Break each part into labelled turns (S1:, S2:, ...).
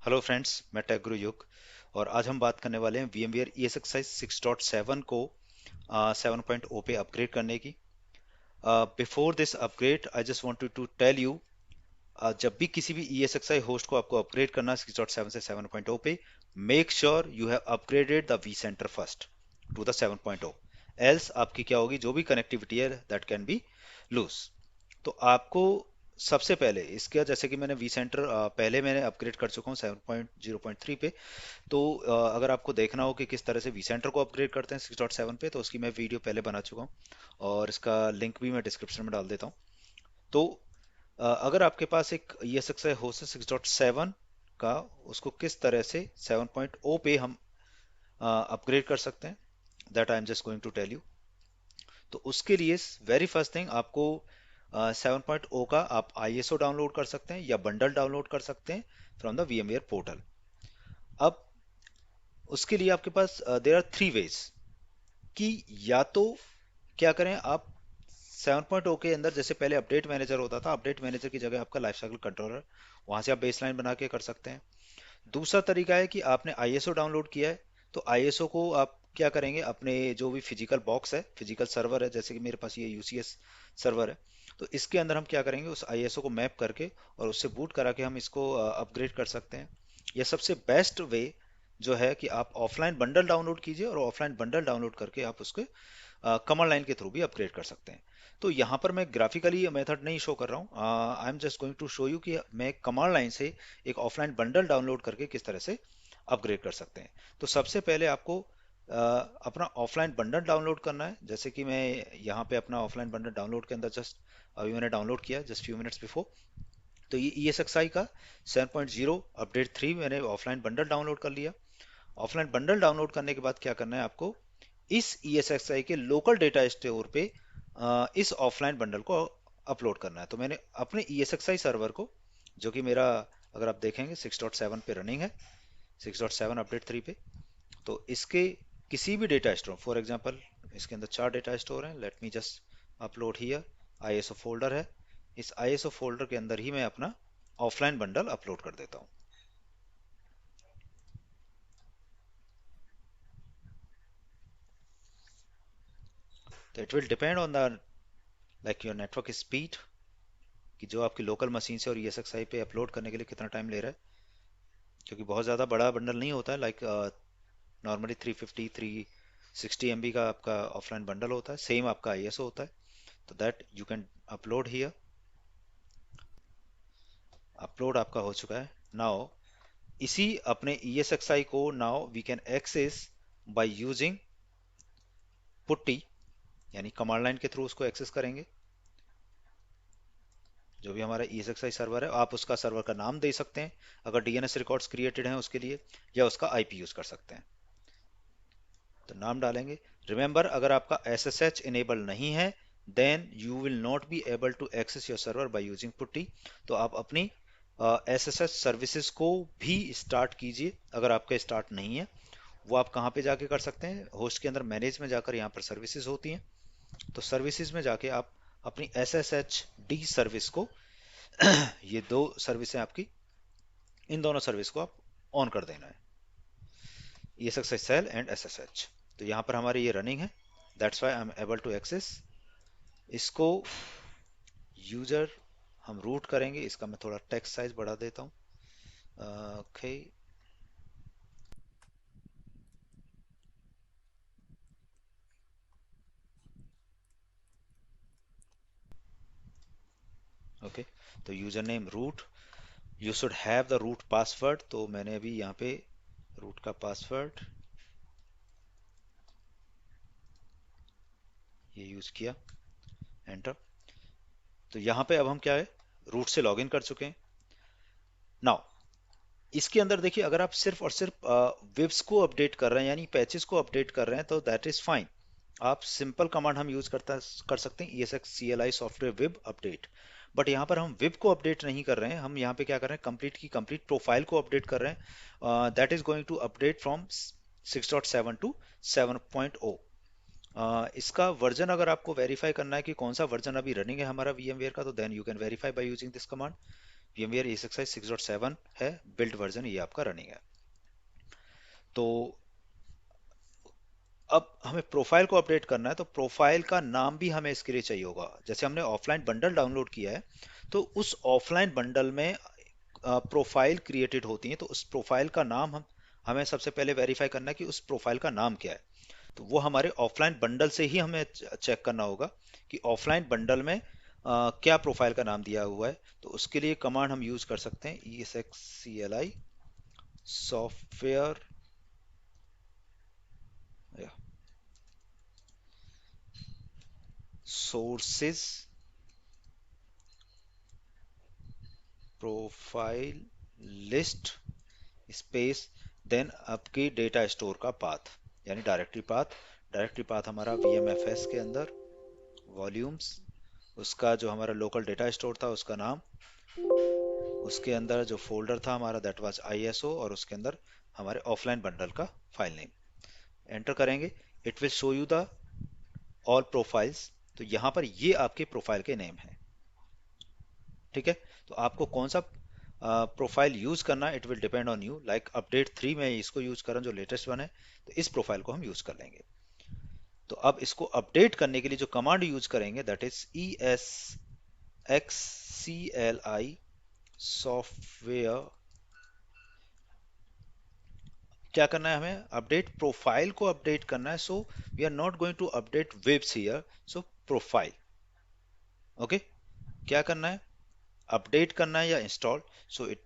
S1: Hello friends, मैं take गुरु युग। और आज हम बात करने वाले हैं VMware ESXi 6.7 को 7.0 पे अपग्रेड करने की। Before this upgrade I just wanted to tell you, जब भी किसी भी ESXi होस्ट को आपको अपग्रेड करना है 6.7 से 7.0 पे, make sure you have upgraded the vCenter first to the 7.0। Else आपकी क्या होगी, जो भी कनेक्टिविटी है दैट कैन बी लूज। तो आपको सबसे पहले इसका, जैसे कि मैंने vCenter पहले मैंने अपग्रेड कर चुका हूँ 7.0.3 पे। तो अगर आपको देखना हो कि किस तरह से vCenter को अपग्रेड करते हैं 6.7 पे, तो उसकी मैं वीडियो पहले बना चुका हूँ और इसका लिंक भी मैं डिस्क्रिप्शन में डाल देता हूँ। तो अगर आपके पास एक ESXi होस्ट है 6.7 का, उसको किस तरह से 7.0 पे हम अपग्रेड कर सकते हैं, that I am just going to tell you. तो उसके लिए वेरी फर्स्ट थिंग, आपको 7.0 का आप ISO डाउनलोड कर सकते हैं या बंडल डाउनलोड कर सकते हैं फ्रॉम द VMware पोर्टल। अब उसके लिए आपके पास देयर आर थ्री वेज कि या तो क्या करें आप 7.0 के अंदर, जैसे पहले अपडेट मैनेजर होता था, अपडेट मैनेजर की जगह आपका लाइफ साइकिल कंट्रोलर, वहां से आप बेसलाइन बना के कर सकते हैं। दूसरा तरीका है कि आपने ISO डाउनलोड किया है, तो ISO को आप क्या करेंगे, अपने जो भी फिजिकल बॉक्स है, फिजिकल सर्वर है, जैसे कि मेरे पास ये UCS सर्वर है, तो इसके अंदर हम क्या करेंगे, उस ISO को मैप करके और उससे बूट करा के हम इसको अपग्रेड कर सकते हैं। यह सबसे बेस्ट वे जो है कि आप ऑफलाइन बंडल डाउनलोड कीजिए और ऑफलाइन बंडल डाउनलोड करके आप उसके कमांड लाइन के थ्रू भी अपग्रेड कर सकते हैं। तो यहाँ पर मैं ग्राफिकली मेथड नहीं शो कर रहा हूँ, I am just going to show you कि मैं कमांड लाइन से एक ऑफलाइन बंडल डाउनलोड करके किस तरह से अपग्रेड कर सकते हैं। तो सबसे पहले आपको अपना ऑफलाइन बंडल डाउनलोड करना है, जैसे कि मैं यहाँ पे अपना ऑफलाइन बंडल डाउनलोड के अंदर जस्ट अभी मैंने डाउनलोड किया जस्ट फ्यू मिनट्स बिफोर। तो ये ESXi का 7.0 अपडेट 3 मैंने ऑफलाइन बंडल डाउनलोड कर लिया। ऑफलाइन बंडल डाउनलोड करने के बाद क्या करना है आपको, इस ESXi के लोकल डेटा स्टोर पे इस ऑफलाइन बंडल को अपलोड करना है। तो मैंने अपने ESXi सर्वर को, जो कि मेरा, अगर आप देखेंगे 6.7 पे रनिंग है, 6.7 अपडेट 3 पे, तो इसके किसी भी डेटा स्टोर, फॉर एग्जांपल इसके अंदर 4 डेटा स्टोर हैं, let me just upload here. ISO folder है, इस ISO फोल्डर के अंदर ही मैं अपना ऑफलाइन बंडल अपलोड कर देता हूँ। तो it will depend on the like your network speed, कि जो आपकी लोकल मशीन से और ESXi पे अपलोड करने के लिए कितना टाइम ले रहा है, क्योंकि बहुत ज़्यादा बड़ा बंडल नहीं होता है। लाइक नॉर्मली 350 360 MB का आपका ऑफलाइन बंडल होता है, सेम आपका ISO होता है। तो that you can upload here. Upload आपका हो चुका है। नाउ इसी अपने ESXi को now we can access by using PuTTY, यानी कमांड लाइन के थ्रू उसको एक्सेस करेंगे। जो भी हमारा ESXi सर्वर है, आप उसका सर्वर का नाम दे सकते हैं, अगर DNS रिकॉर्ड्स क्रिएटेड हैं उसके लिए, या उसका IP यूज कर सकते हैं। तो नाम डालेंगे। रिमेंबर, अगर आपका SSH इनेबल नहीं है, then you will not be able to access your server by using PuTTY. तो आप अपनी SSH सर्विसेज को भी स्टार्ट कीजिए। अगर आपका स्टार्ट नहीं है, वो आप कहाँ पे जाके कर सकते हैं, होस्ट के अंदर मैनेज में जाकर, यहाँ पर सर्विसेज होती हैं, तो सर्विसेज में जाके आप अपनी SSHD सर्विस को ये दो सर्विस हैं आपकी, इन दोनों सर्विस को आप ऑन कर देना है, ESXi सेल एंड SSH। तो यहाँ पर हमारी ये रनिंग है, that's why I am able to access इसको। यूजर हम रूट करेंगे, इसका मैं थोड़ा टेक्स्ट साइज बढ़ा देता हूँ। Okay, okay. तो user name root, you should have the root password, तो मैंने अभी यहाँ पे रूट का पासवर्ड ये यूज किया, एंटर। तो यहाँ पे अब हम क्या है, रूट से लॉगिन कर चुके हैं। नाउ इसके अंदर देखिए, अगर आप सिर्फ और सिर्फ विब्स को अपडेट कर रहे हैं, यानी पैचेस को अपडेट कर रहे हैं, तो दैट इज फाइन। आप सिंपल कमांड हम यूज कर सकते हैं, ESX CLI software VIB update. But यहाँ पर हम विब को अपडेट नहीं कर रहे हैं, हम यहाँ पे क्या कर रहे हैं, कंप्लीट की कंप्लीट प्रोफाइल को अपडेट कर रहे हैं। That is going to update from 6.7 to 7.0। इसका वर्जन अगर आपको वेरीफाई करना है कि कौन सा वर्जन अभी रनिंग है हमारा VMware का, तो then you can verify by using this command. VMware ESXi 6.7 है, बिल्ड वर्जन ये आपका रनिंग है। तो अब हमें प्रोफाइल को अपडेट करना है, तो प्रोफाइल का नाम भी हमें इसके लिए चाहिए होगा। जैसे हमने ऑफलाइन बंडल डाउनलोड किया है, तो उस ऑफलाइन बंडल में प्रोफाइल क्रिएटेड होती है, तो उस प्रोफाइल का नाम हमें सबसे पहले वेरीफाई करना है कि उस प्रोफाइल का नाम क्या है। तो वो हमारे ऑफलाइन बंडल से ही हमें चेक करना होगा कि ऑफलाइन बंडल में क्या प्रोफाइल का नाम दिया हुआ है। तो उसके लिए कमांड हम यूज कर सकते हैं ESXCLI software sources profile list space then आपकी डेटा स्टोर का पाथ, यानी डायरेक्टरी पाथ। डायरेक्टरी पाथ हमारा VMFS के अंदर वॉल्यूम्स, उसका जो हमारा लोकल डेटा स्टोर था उसका नाम, उसके अंदर जो फोल्डर था हमारा दैट वाज ISO, और उसके अंदर हमारे ऑफलाइन बंडल का फाइल नेम एंटर करेंगे। It will show you the all profiles. तो यहाँ पर ये आपके प्रोफाइल के नेम है। ठीक है, तो आपको कौन सा प्रोफाइल यूज करना है, it will depend on you. Like update 3 में इसको यूज कर रहा हूँ जो लेटेस्ट वन है, तो इस प्रोफाइल को हम यूज कर लेंगे। तो अब इसको अपडेट करने के लिए जो कमांड यूज करेंगे दैट इज ESXCLI सॉफ्टवेयर। क्या करना है हमें, अपडेट प्रोफाइल को अपडेट करना है। So we are not going to update VIBs here, so profile. Okay, क्या करना है, अपडेट करना है या install. So it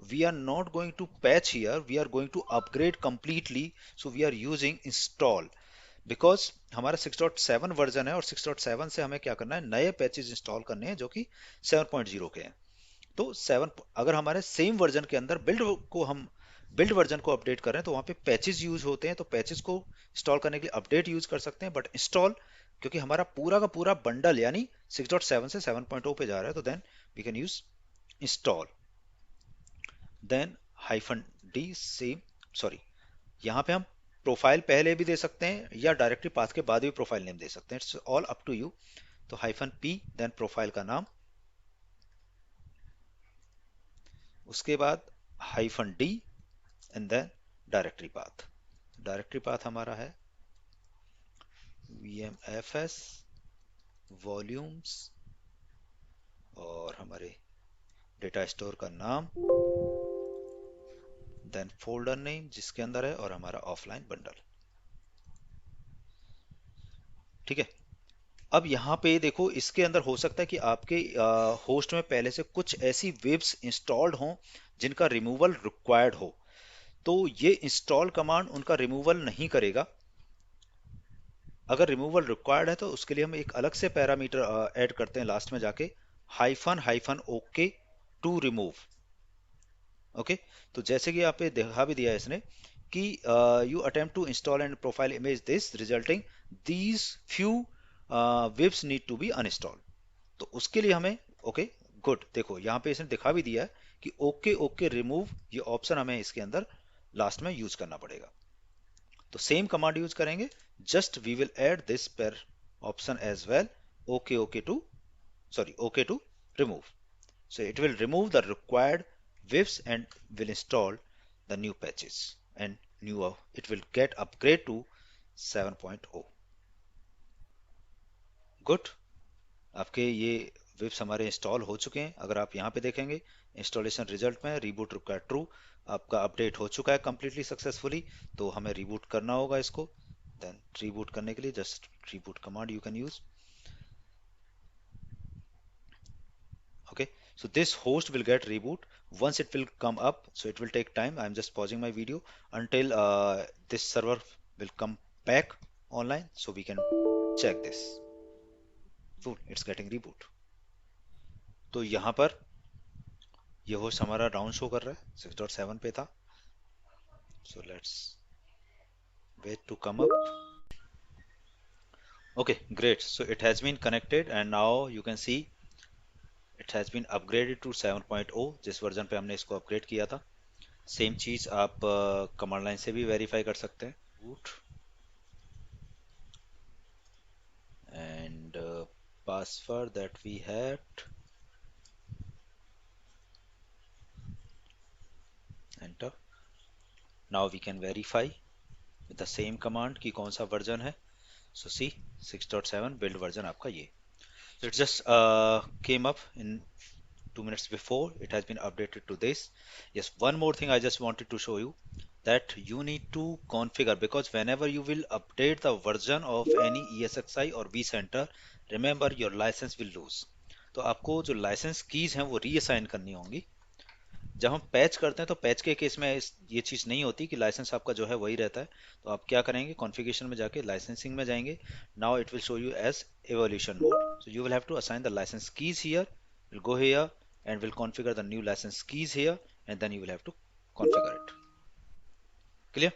S1: we are not going to patch here, we are going to upgrade completely, so we are using install, because हमारा 6.7 version है और 6.7 से हमें क्या करना है, नए पैचेस इंस्टॉल करने हैं जो कि 7.0 के हैं। तो 7 अगर हमारे सेम वर्जन के अंदर बिल्ड वर्जन को अपडेट कर रहे हैं तो वहाँ पे पैचेस यूज होते हैं, तो पैचेस को इंस्टॉल करने के लिए अपडेट यूज कर सकते हैं, बट इंस्टॉल क्योंकि हमारा पूरा का पूरा बंडल यानी 6.7 से 7.0 पे जा रहा है, तो then we can use install. Then -d same, sorry, यहाँ पे हम प्रोफाइल पहले भी दे सकते हैं या डायरेक्टली पाथ के बाद भी प्रोफाइल नेम दे सकते हैं, it's all up to you. तो -p देन प्रोफाइल का नाम, उसके बाद -d and then directory path. Directory path हमारा है VMFS वॉल्यूम्स और हमारे डेटा स्टोर का नाम, देन फोल्डर नेम जिसके अंदर है, और हमारा ऑफलाइन बंडल। ठीक है, अब यहाँ पे देखो इसके अंदर हो सकता है कि आपके होस्ट में पहले से कुछ ऐसी वेब्स इंस्टॉल्ड हों जिनका रिमूवल रिक्वायर्ड हो, तो ये इंस्टॉल कमांड उनका रिमूवल नहीं करेगा। अगर रिमूवल रिक्वायर्ड है तो उसके लिए हम एक अलग से पैरामीटर ऐड करते हैं लास्ट में जाके, -OK टू रिमूव। ओके, तो जैसे कि यहाँ पे दिखा भी दिया है इसने कि you attempt to install and profile image this resulting these few VIBs need to be uninstall. तो उसके लिए हमें ओके गुड, देखो यहाँ पे इसने दिखा भी दिया है कि ओके ओके रिमूव, ये ऑप्शन हमें इसके अंदर लास्ट में यूज करना पड़ेगा। तो सेम कमांड यूज करेंगे, just we will add this per option as well, okay okay to, sorry, okay to remove. So it will remove the required vivs and will install the new patches and new it will get upgrade to 7.0. Good, आपके ये विप्स हमारे install हो चुके हैं। अगर आप यहाँ पे देखेंगे इंस्टॉलेशन रिजल्ट में रिबूट रिक्वायर्ड ट्रू, आपका अपडेट हो चुका है कंप्लीटली सक्सेसफुली। तो हमें रिबूट करना होगा इसको। देन रिबूट करने के लिए just reboot command you can use. Okay, so this host will get reboot once it will come up, so it will take time. I'm just pausing my video until this server will come back online so we can check this. So it's getting reboot. तो यहाँ पर ये host हमारा down show कर रहा है, 6.7 पे था। So let's wait to come up. Okay, great, so it has been connected and now you can see it has been upgraded to 7.0, जिस वर्जन पे हमने इसको अपग्रेड किया था। सेम चीज आप कमांड लाइन से भी वेरीफाई कर सकते हैं। root and password that we had enter. Now we can verify with the same command कि कौन सा वर्जन है. So see 6.7 build version आपका ये. So it just came up in 2 minutes before. It has been updated to this. Yes, one more thing I just wanted to show you, that you need to configure, because whenever you will update the version of any ESXi or vCenter, remember your license will lose. तो आपको जो licence keys हैं वो reassign करनी होंगी. जब हम patch करते हैं तो पैच के केस में ये चीज़ नहीं होती कि लाइसेंस आपका जो है वही रहता है. तो आप क्या करेंगे, कॉन्फ़िगरेशन में जाके लाइसेंसिंग में जाएंगे. Now it will show you as evaluation mode. So you will have to assign the license keys here. Will go here and will configure the new license keys here, and then you will have to configure it. Clear?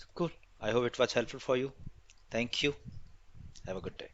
S1: So, cool. I hope it was helpful for you. Thank you. Have a good day.